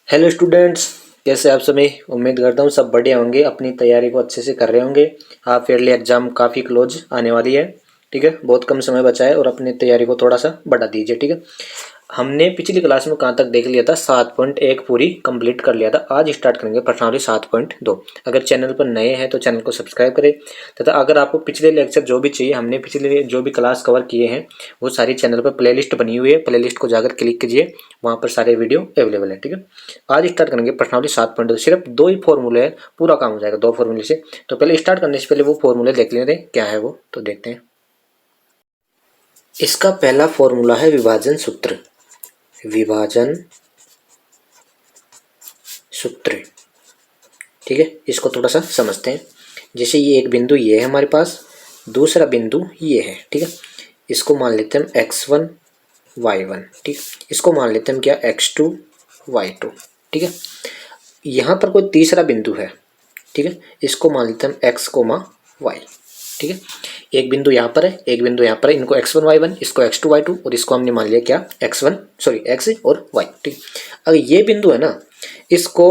Hello students, कैसे आप सभी। उम्मीद करता हूँ सब बढ़िया होंगे, अपनी तैयारी को अच्छे से कर रहे होंगे। हाफ ईयरली एग्जाम काफ़ी क्लोज आने वाली है, ठीक है। बहुत कम समय बचा है और अपनी तैयारी को थोड़ा सा बढ़ा दीजिए, ठीक है। हमने पिछली क्लास में कहाँ तक देख लिया था, 7.1 पूरी कंप्लीट कर लिया था। आज स्टार्ट करेंगे प्रश्नावली 7.2। अगर चैनल पर नए हैं तो चैनल को सब्सक्राइब करें, तथा अगर आपको पिछले लेक्चर जो भी चाहिए, हमने पिछले जो भी क्लास कवर किए हैं वो सारी चैनल पर प्लेलिस्ट बनी हुई है। प्लेलिस्ट को जाकर क्लिक कीजिए, वहाँ पर सारे वीडियो अवेलेबल है, ठीक है। आज स्टार्ट करेंगे प्रश्नावली 7.2। सिर्फ दो ही फॉर्मूले हैं, पूरा काम हो जाएगा दो फॉर्मूले से। तो पहले स्टार्ट करने से पहले वो फॉर्मूले देख लेते हैं क्या है वो, तो देखते हैं। इसका पहला फॉर्मूला है विभाजन सूत्र। विभाजन सूत्र, ठीक है। इसको थोड़ा सा समझते हैं। जैसे ये एक बिंदु ये है हमारे पास, दूसरा बिंदु ये है, ठीक है। इसको मान लेते हैं हम x1 y1, ठीक है। इसको मान लेते हैं हम क्या, x2 y2, ठीक है। यहाँ पर कोई तीसरा बिंदु है, ठीक है। इसको मान लेते हैं हम x, y, ठीक है। एक बिंदु यहाँ पर है, एक बिंदु यहाँ पर है। इनको x1 y1, इसको x2 y2, और इसको हमने मान लिया क्या, x और y, ठीक। अगर ये बिंदु है ना, इसको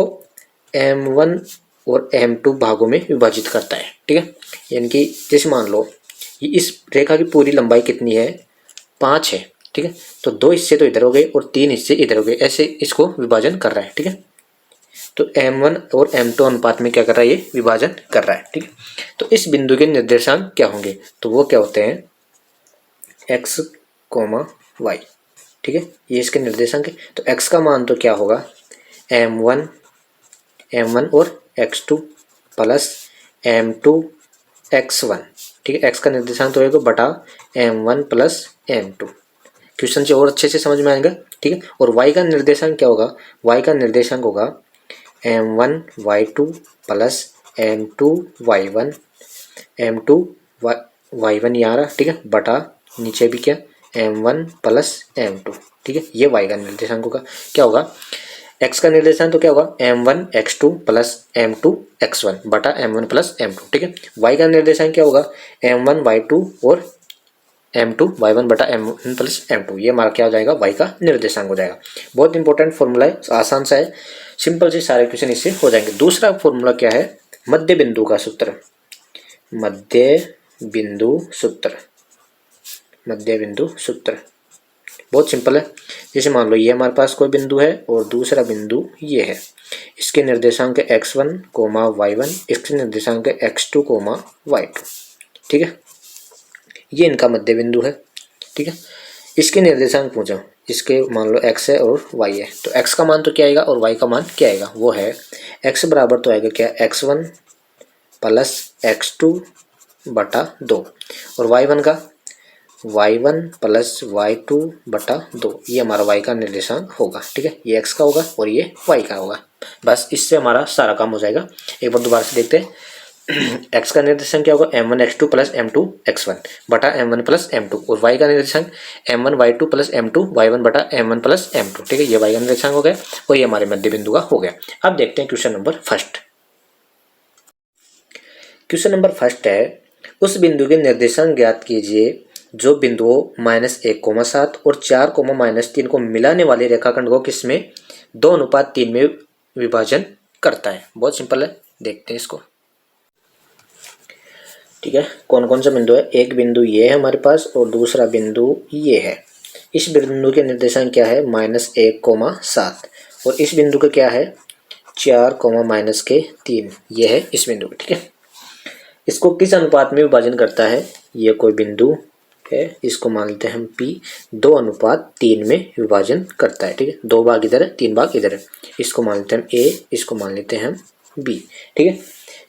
m1 और m2 भागों में विभाजित करता है, ठीक है। यानी कि जैसे मान लो ये इस रेखा की पूरी लंबाई कितनी है, 5 है, ठीक है। तो 2 हिस्से तो इधर हो गए और 3 हिस्से इधर हो गए, ऐसे इसको विभाजन कर रहा है, ठीक है। तो m1 और m2 अनुपात में क्या कर रहा है, ये विभाजन कर रहा है, ठीक है। तो इस बिंदु के निर्देशांक क्या होंगे, तो वो क्या होते हैं, x, y, ठीक है। ये इसके निर्देशांक है। तो x का मान तो क्या होगा, m1 और x2 प्लस m2 x1, ठीक है। x का निर्देशांक तो होगा बटा m1 प्लस m2। क्वेश्चन से और अच्छे से समझ में आएगा, ठीक है। और y का निर्देशांक क्या होगा, y का निर्देशांक होगा m1 y2 plus m2 y1, m2 y1 यहाँ रहा, ठीक है, बटा नीचे भी क्या, m1 प्लस m2, ठीक है। ये y का निर्देशांक होगा। क्या होगा, x का निर्देशांक तो क्या होगा, m1 x2 plus m2 x1 बटा m1 प्लस m2, ठीक है। y का निर्देशांक क्या होगा, m1 y2 और m2 y1 बटा m1 प्लस m2। ये हमारा क्या हो जाएगा, y का निर्देशांक हो जाएगा। बहुत इंपॉर्टेंट फॉर्मूला है, आसान सा है, सिंपल से सारे क्वेश्चन इससे हो जाएंगे। दूसरा फॉर्मूला क्या है, मध्य बिंदु का सूत्र। मध्य बिंदु सूत्र, मध्य बिंदु सूत्र बहुत सिंपल है। जैसे मान लो ये हमारे पास कोई बिंदु है और दूसरा बिंदु ये है, इसके निर्देशांक है x1, y1, इसके निर्देशांक है x2, y2, ठीक है। ये इनका मध्य बिंदु है, ठीक है। इसके निर्देशांक पूछो, इसके मान लो x है और y है, तो x का मान तो क्या आएगा और y का मान क्या आएगा, वो है x बराबर तो आएगा क्या, x1 प्लस x2 बटा 2, और y1 का y1 प्लस y2 बटा 2। ये हमारा y का निर्देशांक होगा, ठीक है। ये x का होगा और ये y का होगा। बस इससे हमारा सारा काम हो जाएगा। एक बार दोबारा से देखते हैं। x का निर्देशांक क्या होगा, m1 x2 plus m2 x1 बटा m1 प्लस m2, और y का निर्देशांक m1 y2 plus m2 y1 बटा m1 प्लस m2, ठीक है। ये y का निर्देशांक हो गया और ये हमारे मध्य बिंदु का हो गया। अब देखते हैं question number first. Question number first है, उस बिंदु के निर्देशांक ज्ञात कीजिए जो बिंदुओं -1,7 और 4,-3 को मिलाने वाले रेखाखंड को किसमें 2:3 में विभाजन करता है। बहुत सिंपल है, देखते हैं इसको, ठीक है। कौन कौन सा बिंदु है, एक बिंदु ये है हमारे पास और दूसरा बिंदु ये है। इस बिंदु के निर्देशांक क्या है, -1,7, और इस बिंदु का क्या है 4, -3, ये है इस बिंदु का, ठीक है। इसको किस अनुपात में विभाजन करता है, ये कोई बिंदु है, इसको मान लेते हैं हम P, 2:3 में विभाजन करता है, ठीक है। 2 भाग इधर है, 3 भाग इधर है। इसको मान लेते हैं हम A, इसको मान लेते हैं हम B, ठीक है।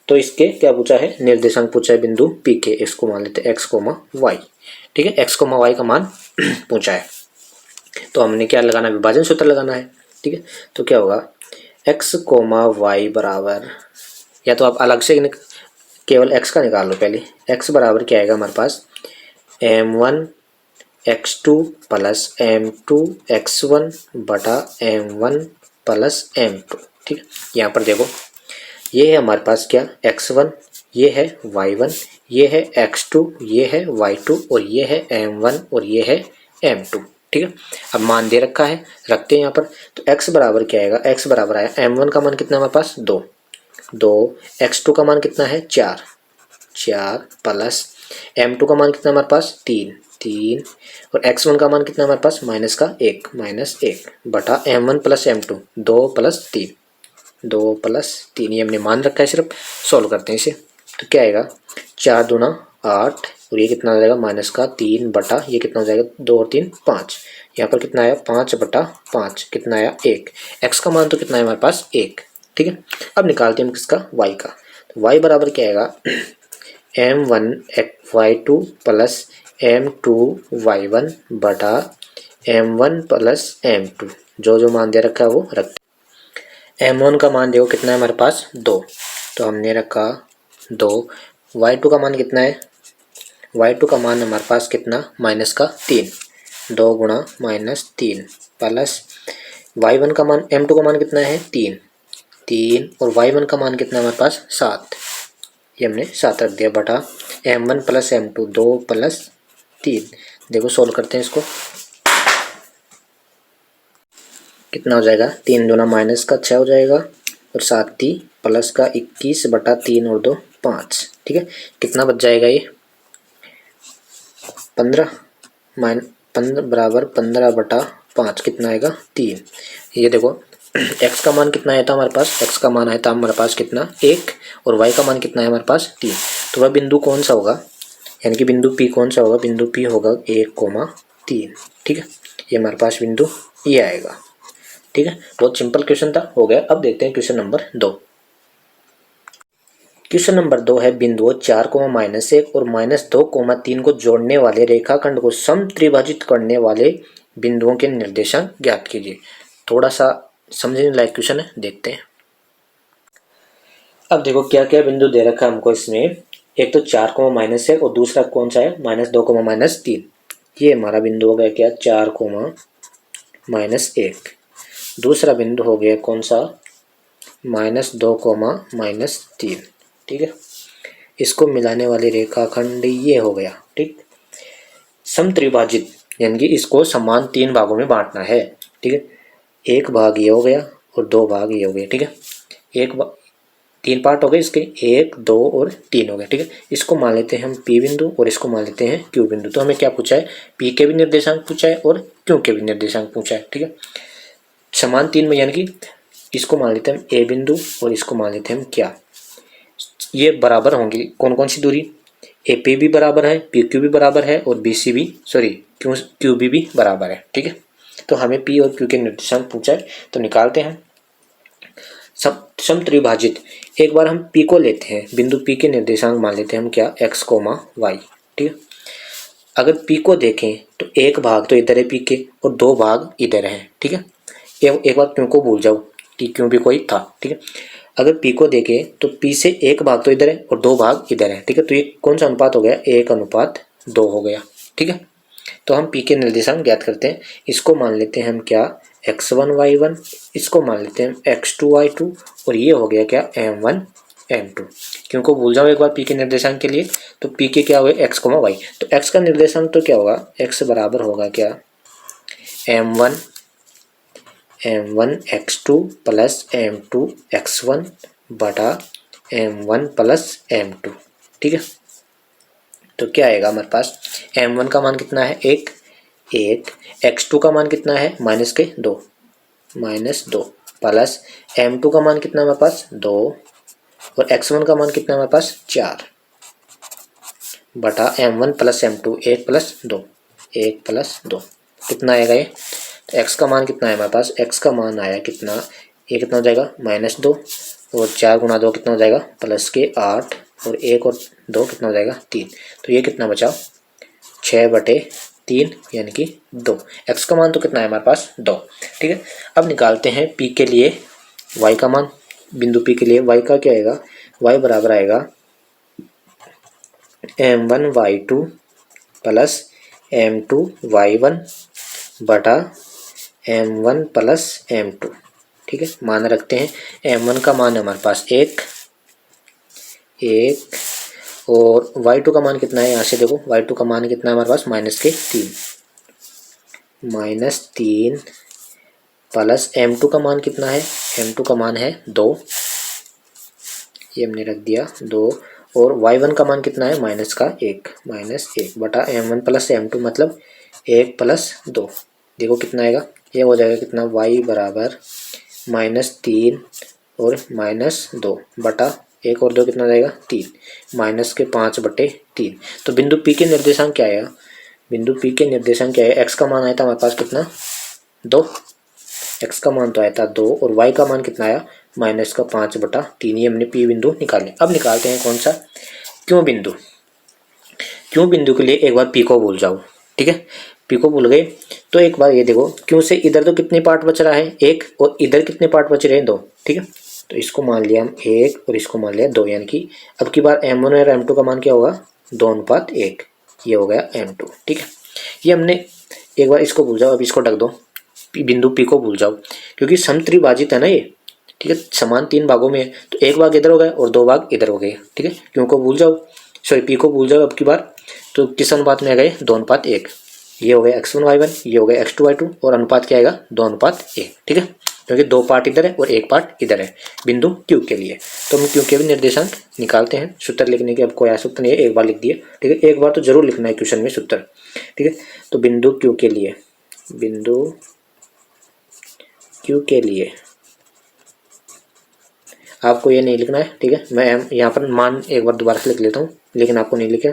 तो इसके क्या पूछा है, निर्देशांक पूछा है बिंदु P के, इसको मान लेते हैं x, y, ठीक है। x, y का मान पूछा है, तो हमने क्या लगाना है, विभाजन सूत्र लगाना है, ठीक है। तो क्या होगा, x, y बराबर, या तो आप अलग से केवल x का निकाल लो पहले। x बराबर क्या आएगा हमारे पास, m1 x2 plus m2 x1 बटा m1 प्लस m2, ठीक है। यहाँ पर देखो, ये है हमारे पास क्या, x1, ये है y1, ये है x2, ये है y2, और ये है m1 और ये है m2, ठीक है। अब मान दे रखा है, रखते हैं यहाँ पर। तो x बराबर क्या आएगा, x बराबर आया m1 का मान कितना है हमारे पास 2, x2 का मान कितना है 4 प्लस m2 का मान कितना है हमारे पास 3 और x1 का मान कितना है हमारे पास -1 बटा m1 प्लस m2 2 प्लस 3 ये हमने मान रखा है। सिर्फ सॉल्व करते हैं इसे। तो क्या आएगा 4 दूना 8 और ये कितना हो जाएगा -3 बटा ये कितना हो जाएगा 2 और 3 5। यहाँ पर कितना आया 5 बटा 5 कितना आया 1। x का मान तो कितना है हमारे पास 1, ठीक है। अब निकालते हैं हम किसका y का। तो y बराबर क्या आएगा m1 y2 plus m2 y1 बटा m1 प्लस m2। जो मान दे रखा है वो रखते। m1 का मान देखो कितना है हमारे पास 2, तो हमने रखा 2। y2 का मान कितना है, y2 का मान हमारे पास कितना -3 2 गुणा -3 प्लस y1 का मान m2 का मान कितना है 3 और y1 का मान कितना है हमारे पास 7, ये हमने 7 रख दिया बटा m1 प्लस m2 2 प्लस 3। देखो सोल्व करते हैं इसको, कितना हो जाएगा 3 दूना -6 हो जाएगा और 7 प्लस का 21 बटा 3 और 2 5, ठीक है। कितना बच जाएगा ये 15 बराबर 15 बटा 5 कितना आएगा 3। ये देखो x का मान कितना आया था हमारे पास, x का मान आया था हमारे पास कितना 1 और y का मान कितना है हमारे पास 3। तो वह बिंदु कौन सा होगा, यानी कि बिंदु P कौन सा होगा, बिंदु P होगा 1,3, ठीक है। ये हमारे पास बिंदु ये आएगा, ठीक है। बहुत सिंपल क्वेश्चन था, हो गया। अब देखते हैं क्वेश्चन नंबर 2। क्वेश्चन नंबर 2 है बिंदुओं 4, -1 और -2, 3 को जोड़ने वाले रेखाखंड को सम त्रिभाजित करने वाले बिंदुओं के निर्देशांक ज्ञात कीजिए। थोड़ा सा समझने लायक क्वेश्चन है, देखते हैं। अब देखो क्या क्या बिंदु दे रखा है हमको इसमें। एक तो 4, -1 और दूसरा कौन सा है -2, -3। ये हमारा बिंदु हो गया क्या 4, -1। दूसरा बिंदु हो गया कौन सा -2, -3, ठीक है। इसको मिलाने वाली रेखाखंड ये हो गया, ठीक। समत्रिभाजित यानी कि इसको समान 3 भागों में बांटना है, ठीक है। एक भाग ये हो गया और 2 भाग ये हो गए, ठीक है। 3 पार्ट हो गए इसके, 1 2 और 3 हो गए, ठीक है। इसको मान लेते हैं हम P बिंदु और इसको मान लेते हैं Q बिंदु। तो हमें क्या पूछा है, P के भी निर्देशांक पूछा है और Q के भी निर्देशांक पूछा है, ठीक है। समान 3 में यानी कि इसको मान लेते हैं हम A बिंदु और इसको मान लेते हैं हम क्या, ये बराबर होंगी कौन कौन सी दूरी, AP भी बराबर है, PQ भी बराबर है और BC भी QB भी बराबर है, ठीक है। तो हमें P और Q के निर्देशांक पूछा है, तो निकालते हैं। समत्रिभाजित, एक बार हम P को लेते हैं, बिंदु P के निर्देशांक मान लेते हैं हम क्या x, y, ठीक है। अगर P को देखें तो एक भाग तो इधर है P के और 2 भाग इधर है, ठीक है। एक बार Q को भूल जाओ कि Q भी कोई था, ठीक है। अगर P को देखें तो P से एक भाग तो इधर है और 2 भाग इधर है, ठीक है। तो ये कौन सा अनुपात हो गया 1:2 हो गया, ठीक है। तो हम P के निर्देशांक ज्ञात करते हैं। इसको मान लेते हैं हम क्या x1 y1, इसको मान लेते हैं x2 y2 और ये हो गया क्या m1 m2। क्यों को भूल जाओ एक बार P के निर्देशांक के लिए। तो P के क्या हुए x, y। तो x का निर्देशांक तो क्या होगा, x बराबर होगा क्या m1 x2 plus m2 x1 बटा m1 प्लस m2, ठीक है। तो क्या आएगा हमारे पास m1 का मान कितना है 1, x2 का मान कितना है -2 प्लस m2 का मान कितना है हमारे पास 2 और x1 का मान कितना है हमारे पास 4 बटा m1 प्लस m2 1 प्लस 2 कितना आएगा ये। तो x का मान कितना है हमारे पास, x का मान आया कितना, ये कितना हो जाएगा -2 और 4 गुणा 2 कितना हो जाएगा +8 और 1 और 2 कितना हो जाएगा 3। तो ये कितना बचा 6/3 यानी कि 2। x का मान तो कितना है हमारे पास 2, ठीक है। अब निकालते हैं P के लिए y का मान। बिंदु P के लिए y का क्या आएगा, y बराबर आएगा m1 y2 plus m2 y1 बटा m1 प्लस m2, ठीक है। मान रखते हैं m1 का मान है हमारे पास 1 और y2 का मान कितना है, यहाँ से देखो y2 का मान कितना है हमारे पास -3 -3 प्लस m2 का मान कितना है, m2 का मान है 2, ये हमने रख दिया 2, और y1 का मान कितना है -1 बटा m1 प्लस m2 मतलब 1 प्लस 2। देखो कितना आएगा, ये हो जाएगा कितना, y बराबर -3 और -2 बटा 1 और 2 कितना जाएगा 3, -5/3। तो बिंदु P के निर्देशांक क्या आएगा, बिंदु P के निर्देशांक क्या है, x का मान आया था हमारे पास कितना 2, x का मान तो आया था 2 और y का मान कितना आया -5/3। ये हमने P बिंदु निकाले। अब निकालते हैं कौन सा क्यों बिंदु। क्यों बिंदु के लिए एक बार P को भूल जाओ, ठीक है, P को भूल गए तो एक बार ये देखो क्यों से इधर तो कितने पार्ट बच रहा है 1 और इधर कितने पार्ट बच रहे हैं 2, ठीक है, तो इसको मान लिया हम 1 और इसको मान लिया 2, यानी कि अब की बार m1 और m2 का मान क्या होगा 2:1, ये हो गया m2, ठीक है। ये हमने एक बार इसको भूल जाओ, अब इसको ढक दो, बिंदु P को भूल जाओ क्योंकि समत्रिभाजित है ना ये, ठीक है, समान 3 भागों में है तो एक भाग इधर हो गया और 2 भाग इधर हो गए, ठीक है। क्यों को भूल जाओ, सॉरी P को भूल जाओ अब की बार, तो किस अनुपात में आ गए 2:1, ये हो गया x1 y1, ये हो गया x2 y2 और अनुपात क्या आएगा 2:1, ठीक है, क्योंकि 2 पार्ट इधर है और 1 पार्ट इधर है बिंदु Q के लिए। तो हम Q के भी निर्देशांक निकालते हैं। सूत्र लिखने की अब कोई आवश्यकता नहीं है, एक बार लिख दिए, ठीक है, एक बार तो जरूर लिखना है क्वेश्चन में सूत्र, ठीक है। तो बिंदु Q के लिए, बिंदु Q के लिए आपको ये नहीं लिखना है, ठीक है, मैं यहाँ पर मान एक बार दोबारा से लिख लेता हूँ, लेकिन आपको नहीं लिखा।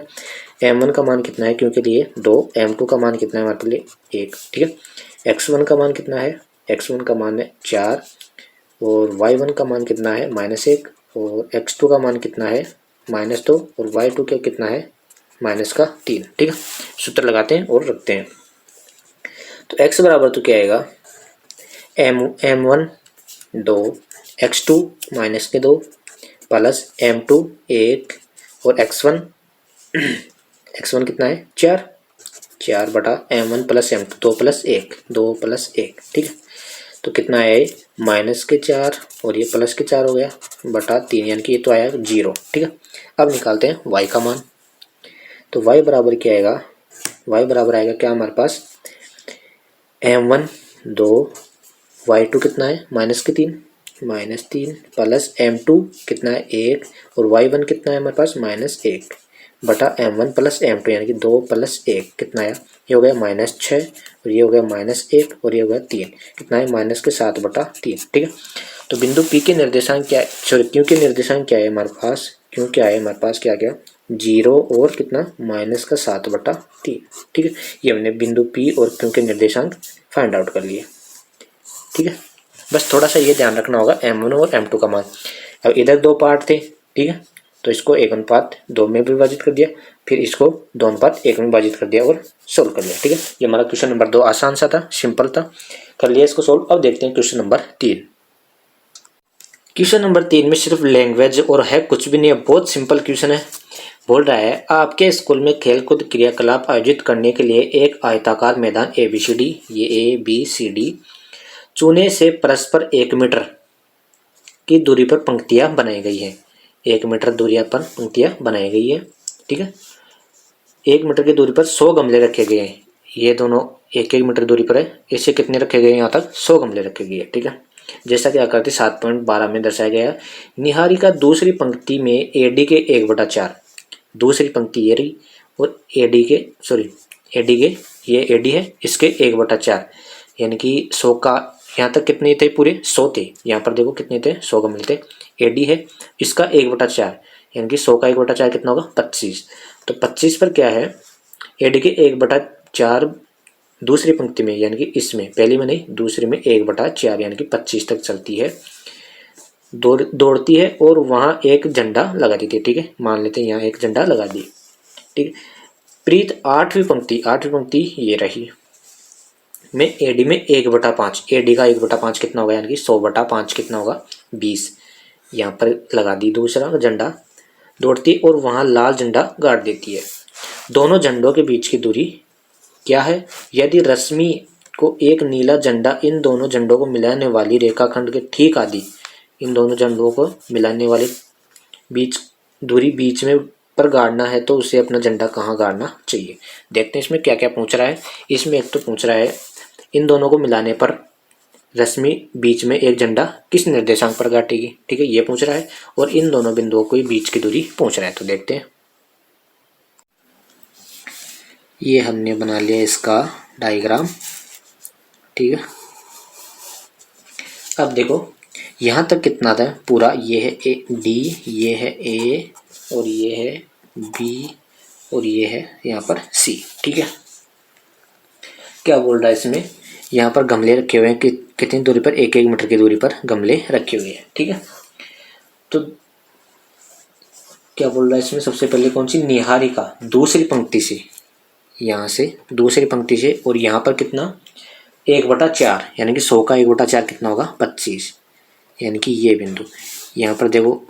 m1 का मान कितना है क्यों के लिए 2, m2 का मान कितना है हमारे लिए 1, ठीक है, x1 का मान कितना है, x1 का मान है 4 और y1 का मान कितना है -1 और x2 का मान कितना है -2 और y2 का कितना है -3, ठीक है। सूत्र लगाते हैं और रखते हैं। तो x बराबर तो क्या आएगा m1 2 x2 -2 प्लस m2 1 और x1 कितना है 4 बटा m1 प्लस m2 2 प्लस 1, ठीक है। तो कितना है -4 और ये +4 हो गया बटा 3, यानी कि ये तो आया 0, ठीक है। अब निकालते हैं y का मान। तो y बराबर क्या आएगा, y बराबर आएगा क्या हमारे पास m1 2 y2 कितना है -3 प्लस m2 कितना है 1 और y1 कितना है हमारे पास -1 बटा m1 प्लस m2, यानी कि 2 प्लस 1 कितना आया, ये हो गया -6 और ये हो गया -1 और ये हो गया 3, कितना है -7/3, ठीक है। तो बिंदु P के निर्देशांक क्या है, सॉरी Q के निर्देशांक क्या है हमारे पास, Q क्या है हमारे पास क्या गया 0 और कितना -7/3, ठीक है। ये हमने बिंदु P और Q के निर्देशांक फाइंड आउट कर लिए, ठीक है। बस थोड़ा सा ये ध्यान रखना होगा m1 और m2 का मान। अब इधर 2 पार्ट थे, ठीक है, तो इसको 1:2 में विभाजित कर दिया, फिर इसको 2:1 में विभाजित कर दिया और सोल्व कर लिया, ठीक है। ये हमारा क्वेश्चन नंबर 2 आसान सा था, सिंपल था, कर लिया इसको सोल्व। अब देखते हैं क्वेश्चन नंबर 3। क्वेश्चन नंबर 3 में सिर्फ लैंग्वेज और है, कुछ भी नहीं है, बहुत सिंपल क्वेश्चन है। बोल रहा है आपके स्कूल में खेलकूद क्रियाकलाप आयोजित करने के लिए एक आयताकार मैदान ABCD, ये ABCD चूने से परस्पर 1 मीटर की दूरी पर पंक्तियां बनाई गई है। 1 मीटर दूरी पर पंक्तियां बनाई गई है, ठीक है। 1 मीटर की दूरी पर 100 गमले रखे गए हैं, ये दोनों 1-1 मीटर दूरी पर है, इससे कितने रखे गए यहाँ तक 100 गमले रखे गए, ठीक है। जैसा कि आकृति 7.12 में दर्शाया गया है। निहारिका दूसरी पंक्ति में AD के 1/4, दूसरी पंक्ति ये रही और AD के ये AD है, इसके 1/4, यानी कि 100 का यहाँ तक कितने थे पूरे 100 थे, यहाँ पर देखो कितने थे 100 गमले थे। AD है, इसका 1/4, यानी कि 100 का 1/4 कितना होगा 25। तो 25 पर क्या है AD के 1/4 दूसरी पंक्ति में, यानी कि इसमें पहली में नहीं दूसरी में 1/4, यानी कि 25 तक चलती है, दौड़ती है और वहाँ एक झंडा लगा देती है, ठीक है। मान लेते हैं यहाँ एक झंडा लगा दी, ठीक है। प्रीत 8वीं पंक्ति ये रही में AD में 1/5, AD का 1/5 कितना होगा, यानी कि 100/5 कितना होगा 20, यहाँ पर लगा दी दूसरा झंडा, दौड़ती और वहाँ लाल झंडा गाड़ देती है। दोनों झंडों के बीच की दूरी क्या है, यदि रश्मि को एक नीला झंडा इन दोनों झंडों को मिलाने वाली रेखाखंड के ठीक आदि, इन दोनों झंडों को मिलाने वाली दूरी बीच में पर गाड़ना है तो उसे अपना झंडा कहाँ गाड़ना चाहिए। देखते हैं इसमें क्या क्या पूछ रहा है। इसमें एक तो पूछ रहा है इन दोनों को मिलाने पर रश्मि बीच में एक झंडा किस निर्देशांक पर काटेगी। ठीक है, ये पूछ रहा है और इन दोनों बिंदुओं को बीच की दूरी पूछ रहा है। तो देखते हैं, ये हमने बना लिया इसका डायग्राम। ठीक है, अब देखो यहाँ तक कितना था पूरा, ये है ए डी, ये है ए और ये है बी और ये है यहाँ पर सी। ठीक है, क्या बोल रहा है इसमें, यहाँ पर गमले रखे हुए हैं कि कितनी दूरी पर, 1-1 मीटर की दूरी पर गमले रखे हुए हैं। ठीक है, तो क्या बोल रहा है इसमें, सबसे पहले कौन सी, निहारिका दूसरी पंक्ति से, यहाँ से दूसरी पंक्ति से, और यहाँ पर कितना 1/4 यानी कि 100 का 1/4 कितना होगा 25, यानी कि ये बिंदु यहाँ पर देखो,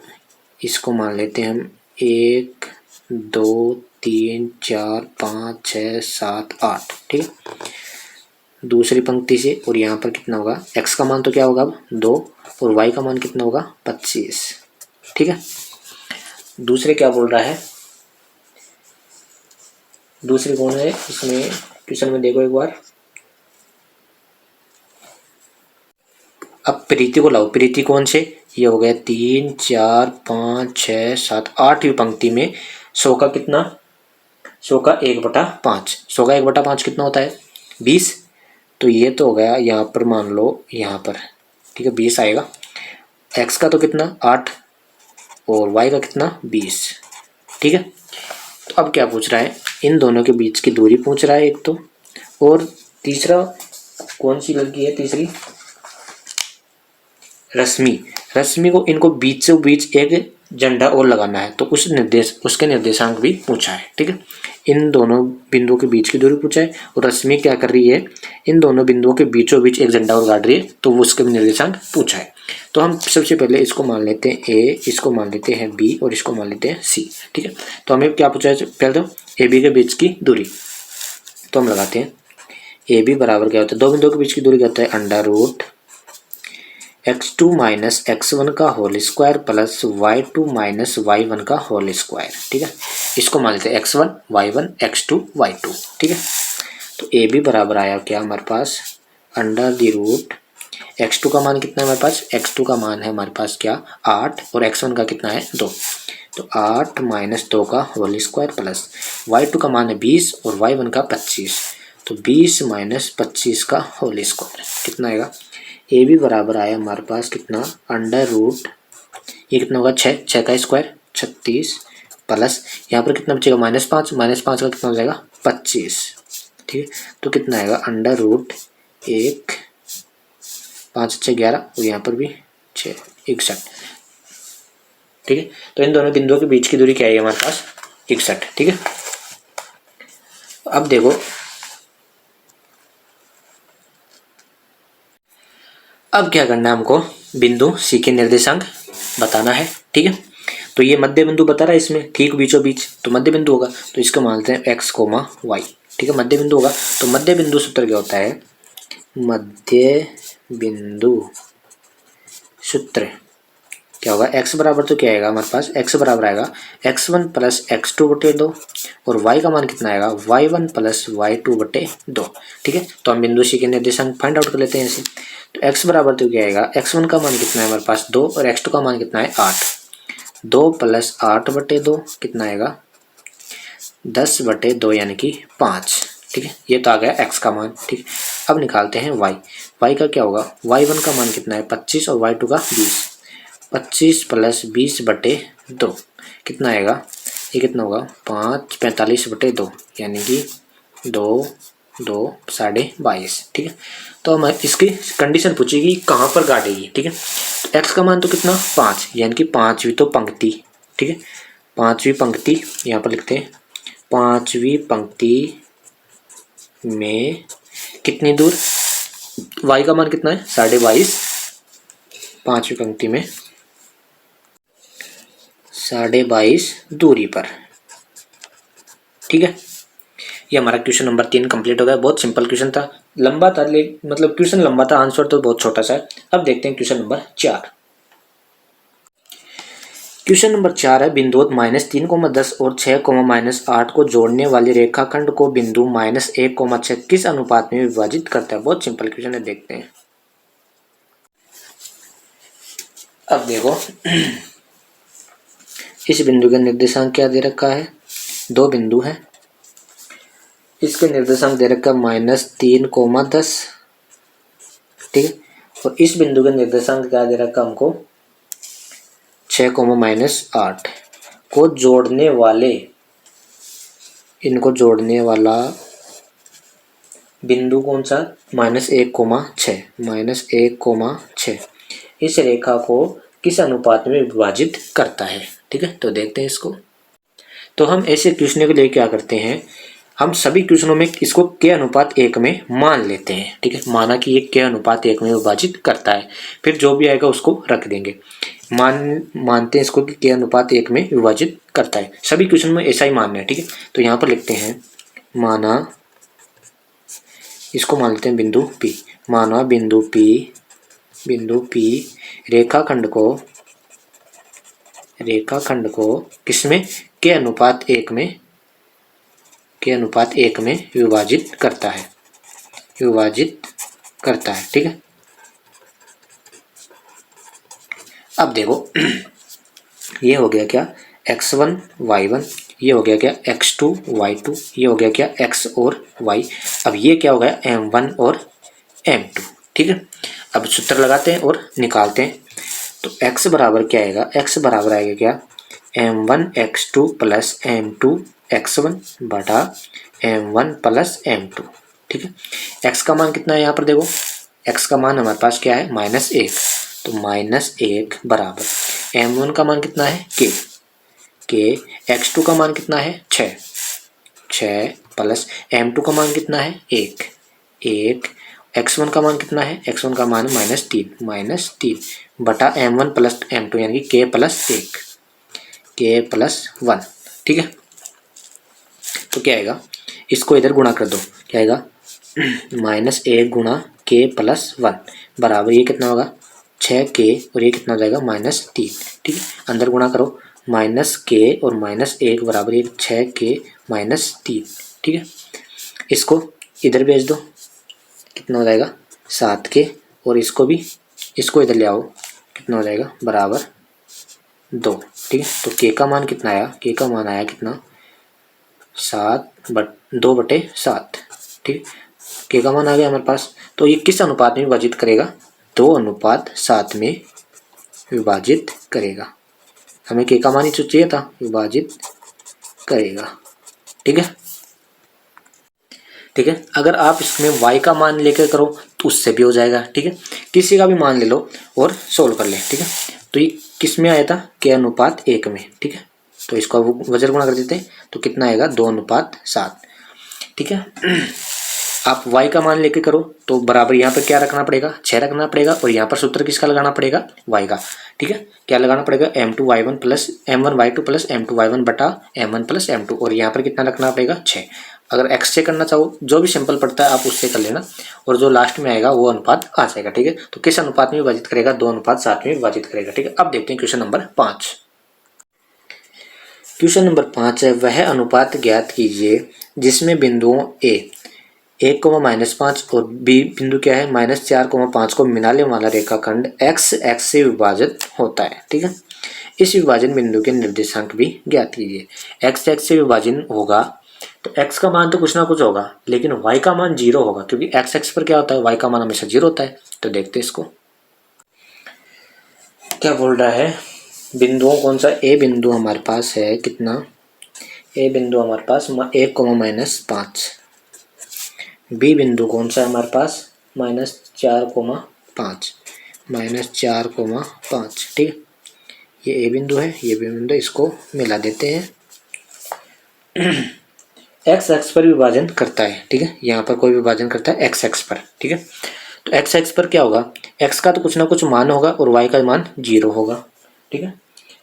इसको मान लेते हैं हम 1 2 3 4 5 6 7 8। ठीक है, दूसरी पंक्ति से, और यहाँ पर कितना होगा, x का मान तो क्या होगा अब 2 और y का मान कितना होगा 25। ठीक है, दूसरे क्या बोल रहा है, दूसरे कौन है इसमें, क्वेश्चन में देखो एक बार। अब प्रीति को लाओ, प्रीति कौन से, ये हो गया 3 4 5 6 7 8वीं पंक्ति में 100 का कितना, 100 का 1/5, 100 का 1/5 कितना होता है 20। तो ये तो हो गया, यहाँ पर मान लो यहाँ पर, ठीक है 20 आएगा। x का तो कितना 8 और y का कितना 20। ठीक है, तो अब क्या पूछ रहा है, इन दोनों के बीच की दूरी पूछ रहा है एक तो, और तीसरा कौन सी लड़की है, तीसरी रश्मि, रश्मि को इनको बीचों बीच एक झंडा और लगाना है, तो उसके निर्देशांक भी पूछा है। ठीक है, इन दोनों बिंदुओं के बीच की दूरी पूछा है और रश्मि क्या कर रही है, इन दोनों बिंदुओं के बीचों बीच एक झंडा और गाड़ रही है, तो वो उसके भी निर्देशांक पूछा है। तो हम सबसे पहले इसको मान लेते हैं ए, इसको मान लेते हैं बी और इसको मान लेते हैं सी। ठीक है, तो हमें क्या पूछा है, पहले तो ए बी के बीच की दूरी, तो हम लगाते हैं ए बी बराबर क्या होता है, दो बिंदुओं के बीच की दूरी क्या होता है, under root x2 minus x1 का whole square plus y2 minus y1 का होल स्क्वायर। ठीक है, इसको मान लेते हैं x1 y1 x2 y2। ठीक है, तो ए बी बराबर आया क्या हमारे पास, अंडर द रूट x2 का मान कितना है हमारे पास, x2 का मान है हमारे पास क्या 8 और x1 का कितना है 2, तो 8 माइनस 2 का होल स्क्वायर प्लस y2 का मान है 20 और y1 का 25, तो 20 माइनस 25 का होल स्क्वायर कितना आएगा। ए बी बराबर आया हमारे पास कितना, अंडर रूट ये कितना होगा 6 का स्क्वायर 36 प्लस यहाँ पर कितना बचेगा -5, -5 का कितना हो जाएगा 25। ठीक है, तो कितना आएगा अंडर रूट 1 5 6 11 और यहाँ पर भी 6 61। ठीक है, तो इन दोनों बिंदुओं के बीच की दूरी क्या है हमारे पास 61। ठीक है, अब देखो, अब क्या करना है हमको, बिंदु सी के निर्देशांक बताना है। ठीक है, तो ये मध्य बिंदु बता रहा है इसमें, ठीक बीचों बीच, तो मध्य बिंदु होगा, तो इसको मानते हैं x, y। ठीक है, मध्य बिंदु होगा, तो मध्य बिंदु सूत्र क्या होता है, मध्य बिंदु सूत्र क्या होगा, x बराबर तो क्या आएगा हमारे पास, x बराबर आएगा x1 प्लस x2/2 और y का मान कितना आएगा y1 प्लस y2/2। ठीक है, तो हम बिंदु सी के निर्देशांक फाइंड आउट कर लेते हैं इसे। तो x बराबर तो क्या आएगा, x1 का मान कितना है हमारे पास 2 और x2 का मान कितना है 8, 2 प्लस 8/2 कितना आएगा 10/2 यानी कि 5। ठीक है, ये तो आ गया x का मान। ठीक, अब निकालते हैं y का क्या होगा, y1 का मान कितना है 25 और y2 का 20, 25 प्लस 20/2 कितना आएगा, ये कितना होगा 5 45/2 यानी कि 2 2 22। ठीक है, तो हम इसकी कंडीशन पूछेगी कहाँ पर गाड़ेगी। ठीक है, तो x का मान तो कितना 5 यानी कि 5वीं तो पंक्ति। ठीक है, 5वीं पंक्ति यहाँ पर लिखते हैं, 5वीं पंक्ति में कितनी दूर, y का मान कितना है 22.5, 5वीं पंक्ति में 22.5 दूरी पर। ठीक है, ये हमारा क्वेश्चन नंबर 3 कंप्लीट हो गया। बहुत सिंपल क्वेश्चन था, लंबा था, मतलब क्वेश्चन लंबा था, आंसर तो बहुत छोटा सा है। अब देखते हैं क्वेश्चन नंबर 4। क्वेश्चन नंबर 4 है, बिंदु -3,10 और 6,-8 को जोड़ने वाले रेखाखंड को बिंदु -1,6 किस अनुपात में विभाजित करता है। बहुत सिंपल क्वेश्चन है, देखते हैं। अब देखो इस बिंदु का निर्देशांक क्या दे रखा है, दो बिंदु है, इसके निर्देशांक दे रखा है -3,10, ठीक है, और इस बिंदु का निर्देशांक क्या दे रखा है हमको 6,-8 को जोड़ने वाले, इनको जोड़ने वाला बिंदु कौन सा, -1,6 इस रेखा को किस अनुपात में विभाजित करता है। ठीक है, तो देखते हैं इसको। तो हम ऐसे क्वेश्चन के लिए क्या करते हैं, हम सभी क्वेश्चनों में इसको k/1 में मान लेते हैं। ठीक है, माना कि ये k/1 में विभाजित करता है, फिर जो भी आएगा उसको रख देंगे। मानते हैं इसको कि k/1 में विभाजित करता है, सभी क्वेश्चन में ऐसा ही मानना है। ठीक है, तो यहाँ पर लिखते हैं माना, इसको मान लेते हैं बिंदु P। माना बिंदु P रेखाखंड को किसमें, k/1 में विभाजित करता है। ठीक है, अब देखो ये हो गया क्या x1 y1, ये हो गया क्या x2 y2, ये हो गया क्या x और y। अब ये क्या हो गया m1 और m2। ठीक है, अब सूत्र लगाते हैं और निकालते हैं। तो x बराबर क्या आएगा, x बराबर आएगा क्या m1 x2 plus m2 x1 बटा m1 प्लस m2। ठीक है, x का मान कितना है, यहाँ पर देखो x का मान हमारे पास क्या है -1, तो -1 बराबर m1 का मान कितना है k, x2 का मान कितना है 6 प्लस m2 का मान कितना है 1, x1 का मान कितना है, x1 का मान -3 बटा m1 प्लस m2 यानी कि k प्लस 1। ठीक है, तो क्या आएगा, इसको इधर गुणा कर दो, क्या आएगा -1 गुणा k प्लस 1 बराबर ये कितना होगा 6k और ये कितना हो जाएगा -3। ठीक है, अंदर गुणा करो, -k और -1 बराबर ये 6k -3। ठीक है, इसको इधर भेज दो, कितना हो जाएगा 7k, और इसको इधर ले आओ, कितना हो जाएगा बराबर 2। ठीक है, तो k का मान कितना आया, k का मान आया कितना 2/7। ठीक है, k का मान आ गया हमारे पास। तो ये किस अनुपात में विभाजित करेगा, 2:7 में विभाजित करेगा। हमें k का मान ही चाहिए था, विभाजित करेगा। ठीक है, अगर आप इसमें y का मान लेकर करो तो उससे भी हो जाएगा। ठीक है, किसी का भी मान ले लो और सोल्व कर ले। ठीक है, तो ये किस में आया था k/1 में। ठीक है, तो इसको वजर गुणा कर देते हैं, तो कितना आएगा 2:7। ठीक है, आप y का मान लेके करो तो बराबर यहाँ पर क्या रखना पड़ेगा 6 रखना पड़ेगा, और यहाँ पर सूत्र किसका लगाना पड़ेगा y का। ठीक है, क्या लगाना पड़ेगा m1 प्लस m1y2 बटा m1 प्लस m2, और यहाँ पर कितना रखना पड़ेगा 6। अगर x से करना चाहो, जो भी सिंपल पड़ता है आप उससे कर लेना, और जो लास्ट में आएगा वो अनुपात आ जाएगा। ठीक है, तो किस अनुपात में विभाजित करेगा, 2:7 में विभाजित करेगा। ठीक है, अब देखते हैं क्वेश्चन नंबर 5। क्वेश्चन नंबर 5 है, वह अनुपात ज्ञात कीजिए जिसमें बिंदुओं a 1,-5 और b बिंदु क्या है -4,5 को मिलाने वाला रेखाखंड x से विभाजित होता है। ठीक है, इस विभाजन बिंदु के निर्देशांक भी ज्ञात कीजिए। x से विभाजन होगा तो x का मान तो कुछ ना कुछ होगा, लेकिन y का मान 0 होगा, क्योंकि x पर क्या होता है, y का मान हमेशा 0 होता है। तो देखते हैं इसको क्या बोल रहा है। बिंदुओं कौन सा, a बिंदु हमारे पास है कितना, a बिंदु हमारे पास 1,-5, b बिंदु कौन सा है हमारे पास -4,5। ठीक है, ये a बिंदु है, ये b बिंदु, इसको मिला देते हैं। x पर विभाजन करता है। ठीक है, यहाँ पर कोई विभाजन करता है x पर। ठीक है, तो x पर क्या होगा, x का तो कुछ ना कुछ मान होगा और y का मान 0 होगा। ठीक है,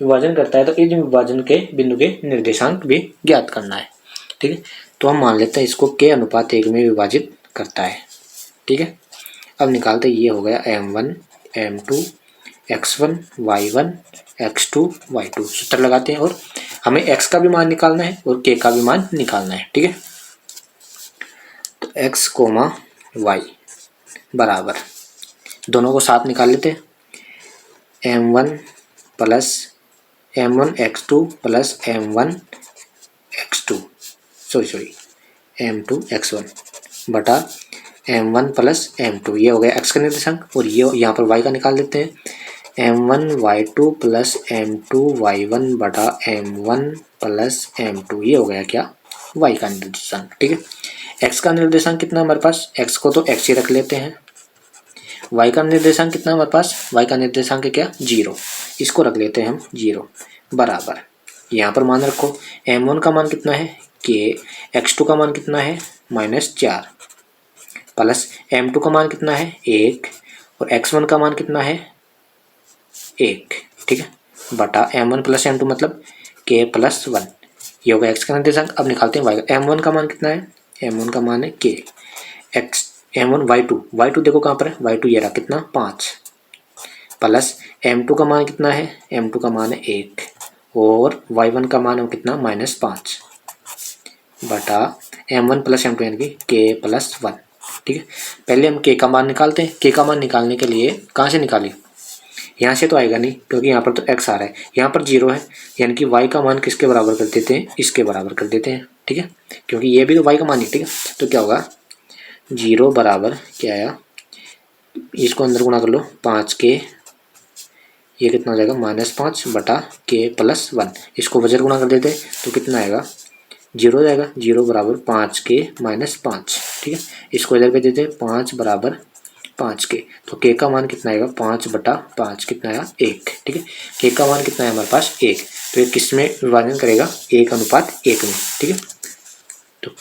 विभाजन करता है तो इस विभाजन के बिंदु के निर्देशांक भी ज्ञात करना है। ठीक है, तो हम मान लेते हैं इसको k/1 में विभाजित करता है। ठीक है, अब निकालते ये हो गया m1 m2 x1 y1 x2 y2 सूत्र लगाते हैं और हमें x का भी मान निकालना है और k का भी मान निकालना है। ठीक है, तो x कोमा y बराबर, दोनों को साथ निकाल लेते हैं, m1 plus m1 x2 plus m1 x2 sorry m2 x1 बटा m1 प्लस m2, ये हो गया x का निर्देशांक और ये यहाँ पर y का निकाल लेते हैं, m1 y2 plus m2 y1 बटा m1 प्लस m2, ये हो गया क्या, y का निर्देशांक। ठीक है, x का निर्देशांक कितना हमारे पास, x को तो x ही रख लेते हैं, y का निर्देशांक कितना हमारे पास, y का निर्देशांक है क्या, 0, इसको रख लेते हैं हम 0 बराबर, यहाँ पर मान रखो m1 का मान कितना है k, x2 का मान कितना है -4 प्लस m2 का मान कितना है 1 और x1 का मान कितना है 1। ठीक है, बटा m1 प्लस m2 मतलब k प्लस 1, ये होगा x का निर्देशांक। अब निकालते हैं y का, m1 का मान कितना है, m1 का मान है k, x m1 y2 देखो कहाँ पर है, y2 ये रहा कितना 5 प्लस m2 का मान कितना है, m2 का मान है 1 और y1 का मान है कितना -5 बटा m1 प्लस m2 यानी कि k प्लस 1। ठीक है, पहले हम k का मान निकालते हैं। k का मान निकालने के लिए कहाँ से निकालें, यहाँ से तो आएगा नहीं क्योंकि यहाँ पर तो x आ रहा है, यहाँ पर 0 है यानी कि y का मान किसके बराबर कर देते हैं, इसके बराबर कर देते हैं। ठीक है, क्योंकि ये भी तो y का मान है। ठीक है, तो क्या होगा 0 बराबर क्या आया, इसको अंदर गुणा कर लो 5k, ये कितना हो जाएगा -5 बटा k प्लस 1, इसको वजर गुणा कर देते हैं तो कितना आएगा 0 हो जाएगा, 0 बराबर 5k -5। ठीक है, इसको इधर पे देते हैं 5 बराबर 5k, तो k का मान कितना आएगा 5 बटा 5 कितना आया 1। ठीक है, k का मान कितना है हमारे पास 1, तो ये किस में विभाजन करेगा 1:1 में। ठीक है, तो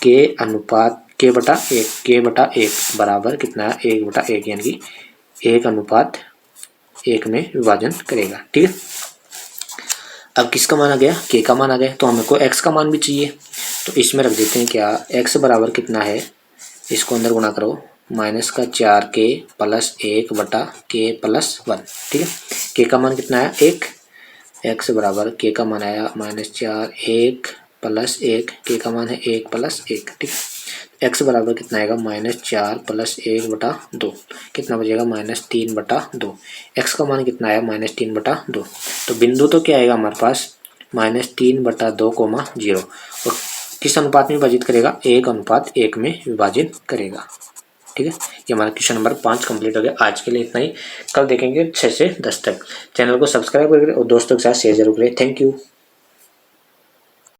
k बटा 1 बराबर कितना है 1/1 यानी कि 1:1 में विभाजन करेगा। ठीक है, अब किसका मान आ गया, k का मान आ गया, तो हमको x का मान भी चाहिए, तो इसमें रख देते हैं क्या, x बराबर कितना है, इसको अंदर गुणा करो -4k प्लस 1 बटा k प्लस 1। ठीक है, k का मान कितना आया 1, x बराबर k का मान आया -4 1 प्लस 1, k का मान है 1 प्लस 1। ठीक है, x बराबर कितना आएगा -4 प्लस 1 बटा 2, कितना बचेगा -3 बटा 2, x का मान कितना आया -3 बटा 2, तो बिंदु तो क्या आएगा हमारे पास -3 बटा 2, 0 और किस अनुपात में विभाजित करेगा 1:1 में विभाजित करेगा। ठीक है, ये हमारा क्वेश्चन नंबर 5 कंप्लीट हो गया। आज के लिए इतना ही, कल देखेंगे 6 से 10 तक। चैनल को सब्सक्राइब करें और दोस्तों के साथ शेयर जरूर करें। Thank you.